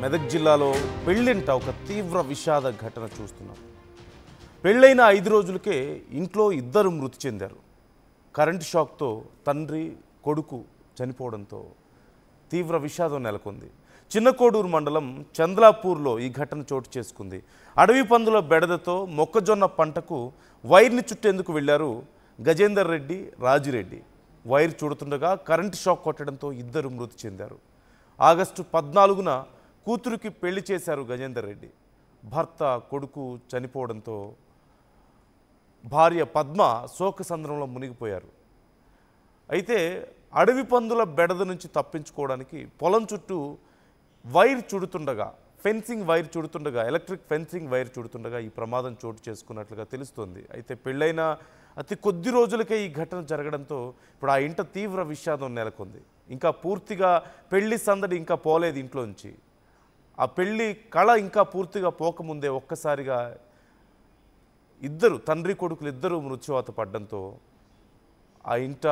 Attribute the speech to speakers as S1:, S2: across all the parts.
S1: మెదక్ జిల్లాలో పెళ్ళింట ఒక తీవ్ర విషాద ఘటన చూస్తున్నాం. పెళ్ళైన 5 రోజులకే ఇంట్లో ఇద్దరు మృతి చెందారు. కరెంటు షాక్తో తండ్రి కొడుకు చనిపోవడంతో తీవ్ర విషాదం నెలకొంది. చిన్నకోడూరు మండలం చంద్లాపూర్లో ఈ ఘటన చోటు చేసుకుంది. అడవి పందుల బెడదతో మొక్కజొన్న పంటకు వైర్ని చుట్టేందుకు వెళ్లారు గజేందర్ రెడ్డి, రాజిరెడ్డి. వైర్ చూడుతుండగా కరెంటు షాక్ కొట్టడంతో ఇద్దరు మృతి చెందారు. ఆగస్టు 14న కూతురికి పెళ్లి చేశారు గజేందర్ రెడ్డి. భర్త కొడుకు చనిపోవడంతో భార్య పద్మ శోకసంద్రంలో మునిగిపోయారు. అయితే అడవి పందుల బెడద నుంచి తప్పించుకోవడానికి పొలం చుట్టూ వైర్ చుడుతుండగా, ఫెన్సింగ్ వైర్ చుడుతుండగా, ఎలక్ట్రిక్ ఫెన్సింగ్ వైర్ చుడుతుండగా ఈ ప్రమాదం చోటు చేసుకున్నట్లుగా తెలుస్తోంది. అయితే పెళ్ళైన అతి కొద్ది రోజులకే ఈ ఘటన జరగడంతో ఇప్పుడు ఆ ఇంట తీవ్ర విషాదం నెలకొంది. ఇంకా పూర్తిగా పెళ్లి సందడి ఇంకా పోలేదు ఇంట్లోంచి. ఆ పెళ్లి కళ ఇంకా పూర్తిగా పోకముందే ఒక్కసారిగా ఇద్దరు తండ్రి కొడుకులు ఇద్దరు మృత్యువాత పడడంతో ఆ ఇంట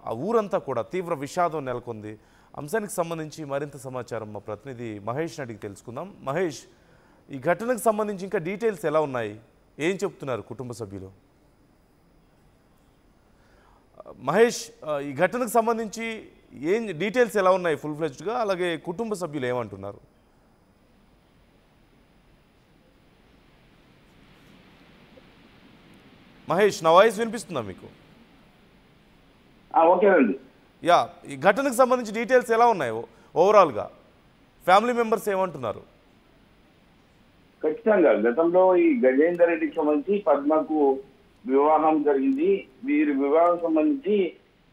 S1: ఆ ఊరంతా కూడా తీవ్ర విషాదం నెలకొంది. అంశానికి సంబంధించి మరింత సమాచారం మా ప్రతినిధి మహేష్ అడిగి తెలుసుకుందాం. మహేష్, ఈ ఘటనకు సంబంధించి ఇంకా డీటెయిల్స్ ఎలా ఉన్నాయి, ఏం చెప్తున్నారు కుటుంబ సభ్యులు? మహేష్, ఈ ఘటనకు సంబంధించి ఏం డీటెయిల్స్ ఎలా ఉన్నాయి ఫుల్ ఫ్లెజ్డ్గా, అలాగే కుటుంబ సభ్యులు ఏమంటున్నారు? మహేష్, నా వాయిస్ వినిపిస్తుందా మీకు?
S2: ఓకేనండి.
S1: యా, ఈ ఘటనకు సంబంధించి డీటెయిల్స్ ఎలా ఉన్నాయి ఓవరాల్గా? ఫ్యామిలీ మెంబర్స్ ఏమంటున్నారు?
S2: ఖచ్చితంగా గతంలో ఈ గజేందర్ రెడ్డికి సంబంధించి పద్మకు వివాహం జరిగింది. వీరి వివాహం సంబంధించి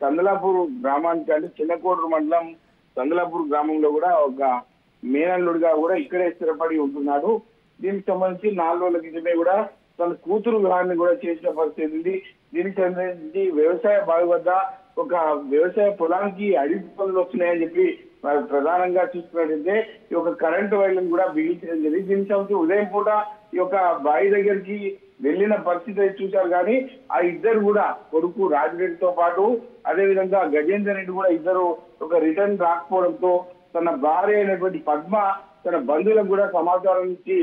S2: చందలాపూర్ గ్రామానికి, అంటే చిన్నకోడూరు మండలం చందలాపూర్ గ్రామంలో కూడా ఒక మేనల్లుడిగా కూడా ఇక్కడే స్థిరపడి ఉంటున్నాడు. దీనికి సంబంధించి 4 రోజుల క్రితమే కూడా తన కూతురు వివాహాన్ని కూడా చేసిన పరిస్థితి ఉంది. దీనికి సంబంధించి వ్యవసాయ బావి వద్ద ఒక వ్యవసాయ పొలానికి అడవి పనులు వస్తున్నాయని చెప్పి ప్రధానంగా చూసుకున్నట్టయితే ఈ యొక్క కరెంటు వైర్లను కూడా బిగించడం జరిగింది. దీనికి సంబంధించి ఉదయం పూట ఈ యొక్క బావి దగ్గరికి వెళ్లిన పరిస్థితి అయితే చూశారు. కానీ ఆ ఇద్దరు కూడా కొడుకు రాజిరెడ్డితో పాటు అదే విధంగా గజేందర్ రెడ్డి కూడా ఇద్దరు ఒక రిటర్న్ రాకపోవడంతో తన భార్య అయినటువంటి పద్మ తన బంధువులకు కూడా సమాచారం ఇచ్చి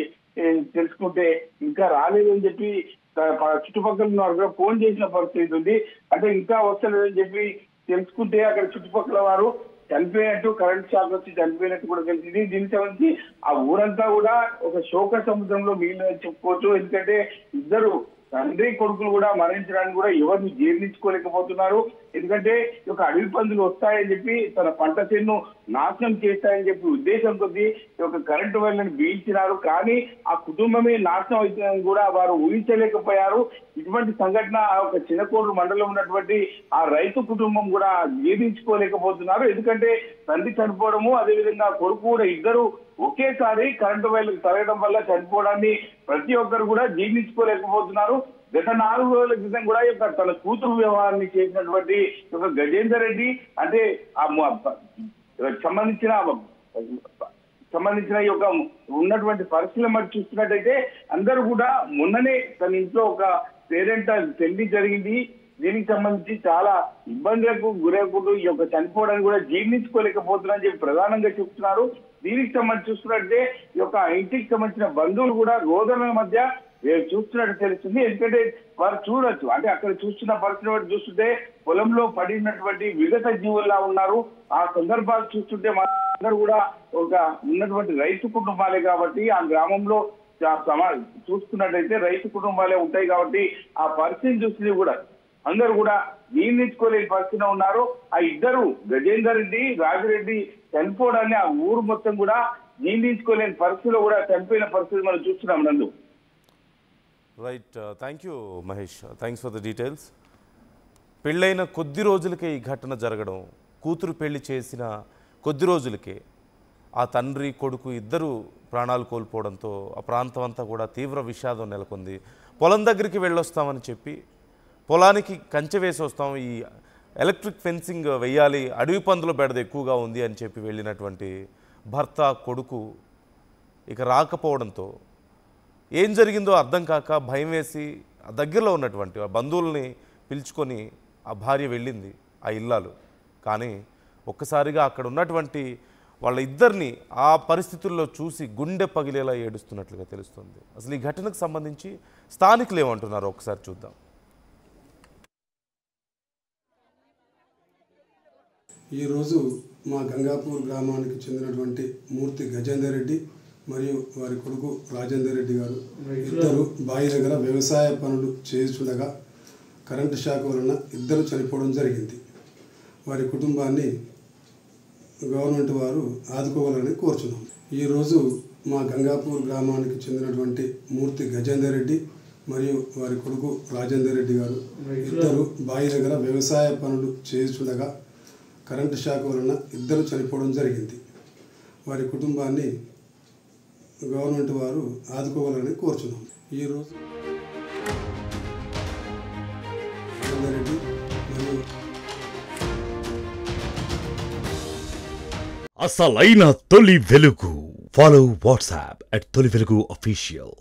S2: తెలుసుకుంటే ఇంకా రాలేదని చెప్పి చుట్టుపక్కల ఉన్న వారు కూడా ఫోన్ చేసిన పరిస్థితి ఉంది. అంటే ఇంకా వస్తలేదని చెప్పి తెలుసుకుంటే అక్కడ చుట్టుపక్కల వారు చనిపోయినట్టు, కరెంట్ షాక్ వచ్చి చనిపోయినట్టు కూడా తెలిసింది. దీనికి సంబంధించి ఆ ఊరంతా కూడా ఒక శోక సముద్రంలో మిగిలిన చెప్పుకోవచ్చు. ఎందుకంటే ఇద్దరు తండ్రి కొడుకులు కూడా మరణించడానికి కూడా ఎవరిని జీర్ణించుకోలేకపోతున్నారు. ఎందుకంటే ఈ యొక్క అడవి పందులు వస్తాయని చెప్పి తన పంట చేను నాశనం చేస్తాయని చెప్పి ఉద్దేశం కొద్దీ ఈ యొక్క కరెంటు వైర్లను బిగించినారు. కానీ ఆ కుటుంబమే నాశనం అవుతుందని కూడా వారు ఊహించలేకపోయారు. ఇటువంటి సంఘటన ఒక చిన్నకోడూరు మండలంలో ఉన్నటువంటి ఆ రైతు కుటుంబం కూడా జీర్ణించుకోలేకపోతున్నారు. ఎందుకంటే తండ్రి చనిపోవడము, అదేవిధంగా కొడుకు కూడా ఇద్దరు ఒకేసారి కరెంటు వైర్లకు తరగడం వల్ల చనిపోవడాన్ని ప్రతి ఒక్కరు కూడా జీర్ణించుకోలేకపోతున్నారు. గత 4 రోజుల క్రితం కూడా తన కూతురు వ్యవహారాన్ని చేసినటువంటి ఒక గజేందర్ రెడ్డి, అంటే సంబంధించిన ఈ యొక్క ఉన్నటువంటి పరిస్థితులు మరి చూస్తున్నట్టయితే అందరూ కూడా మొన్ననే తన ఇంట్లో ఒక పేరెంట్ పెళ్లి జరిగింది. దీనికి సంబంధించి చాలా ఇబ్బందులకు గురవుకుంటూ ఈ యొక్క చనిపోవడానికి కూడా జీర్ణించుకోలేకపోతున్నారని చెప్పి ప్రధానంగా చెప్తున్నారు. దీనికి సంబంధించి చూస్తున్నట్టే ఈ యొక్క ఇంటికి సంబంధించిన బంధువులు కూడా రోదన మధ్య చూస్తున్నట్టు తెలుస్తుంది. ఎందుకంటే వారు చూడొచ్చు, అంటే అక్కడ చూస్తున్న పరిస్థితి చూస్తుంటే పొలంలో పడినటువంటి విగత జీవుల్లా ఉన్నారు. ఆ సందర్భాలు చూస్తుంటే అందరూ కూడా ఒక ఉన్నటువంటి రైతు కుటుంబాలే కాబట్టి ఆ గ్రామంలో చూసుకున్నట్టయితే రైతు కుటుంబాలే ఉంటాయి కాబట్టి ఆ పరిస్థితిని చూస్తుంది కూడా అందరూ కూడా జీర్ణించుకోలేని పరిస్థితిలో ఉన్నారు. ఆ ఇద్దరు గజేందర్ రెడ్డి, రాజిరెడ్డి చనిపోవడాన్ని ఆ ఊరు మొత్తం కూడా జీర్ణించుకోలేని పరిస్థితిలో కూడా చనిపోయిన పరిస్థితి మనం చూస్తున్నాం. నందు,
S1: right, thank you Mahesh, thanks for the details. పెళ్ళైన కొద్ది రోజులకే ఈ ఘటన జరగడం, కూతురు పెళ్లి చేసిన కొద్ది రోజులకే ఆ తండ్రి కొడుకు ఇద్దరు ప్రాణాలు కోల్పోవడంతో ఆ ప్రాంతం అంతా కూడా తీవ్ర విషాదం నెలకొంది. పొలం దగ్గరికి వెళ్ళొస్తామని చెప్పి పొలానికి కంచె వేసి వస్తాం, ఈ ఎలక్ట్రిక్ ఫెన్సింగ్ వెయ్యాలి, అడవి పందుల బెడద ఎక్కువగా ఉంది అని చెప్పి వెళ్ళినటువంటి భర్త కొడుకు ఇక రాకపోవడంతో ఏం జరిగిందో అర్థం కాక భయం వేసి దగ్గరలో ఉన్నటువంటి బంధువుల్ని పిలుచుకొని ఆ భార్య వెళ్ళింది, ఆ ఇల్లాలు. కానీ ఒక్కసారిగా అక్కడ ఉన్నటువంటి వాళ్ళ ఇద్దరిని ఆ పరిస్థితుల్లో చూసి గుండె పగిలేలా ఏడుస్తున్నట్లుగా తెలుస్తుంది. అసలు ఈ ఘటనకు సంబంధించి స్థానికులు ఏమంటున్నారో ఒకసారి చూద్దాం.
S3: ఈరోజు మా గంగాపూర్ గ్రామానికి చెందినటువంటి మూర్తి గజేందర్ రెడ్డి మరియు వారి కొడుకు రాజేందర్ రెడ్డి గారు ఇద్దరు బావి దగ్గర వ్యవసాయ పనులు చేస్తుండగా కరెంటు షాక్ వలన ఇద్దరు చనిపోవడం జరిగింది. వారి కుటుంబాన్ని గవర్నమెంట్ వారు ఆదుకోవాలని కోరుచున్నాం. ఈరోజు మా గంగాపూర్ గ్రామానికి చెందినటువంటి మూర్తి గజేందర్ రెడ్డి మరియు వారి కొడుకు రాజేందర్ రెడ్డి గారు ఇద్దరు బావి దగ్గర వ్యవసాయ పనులు చేస్తుండగా కరెంటు షాక్ వలన ఇద్దరు చనిపోవడం జరిగింది. వారి కుటుంబాన్ని గవర్నమెంట్ వారు ఆదుకోవాలని కోరుచున్నాం. ఈరోజు రెడ్డి మరియు
S4: అసలైన తొలి వెలుగు. ఫాలో వాట్సాప్ @తొలి వెలుగు official.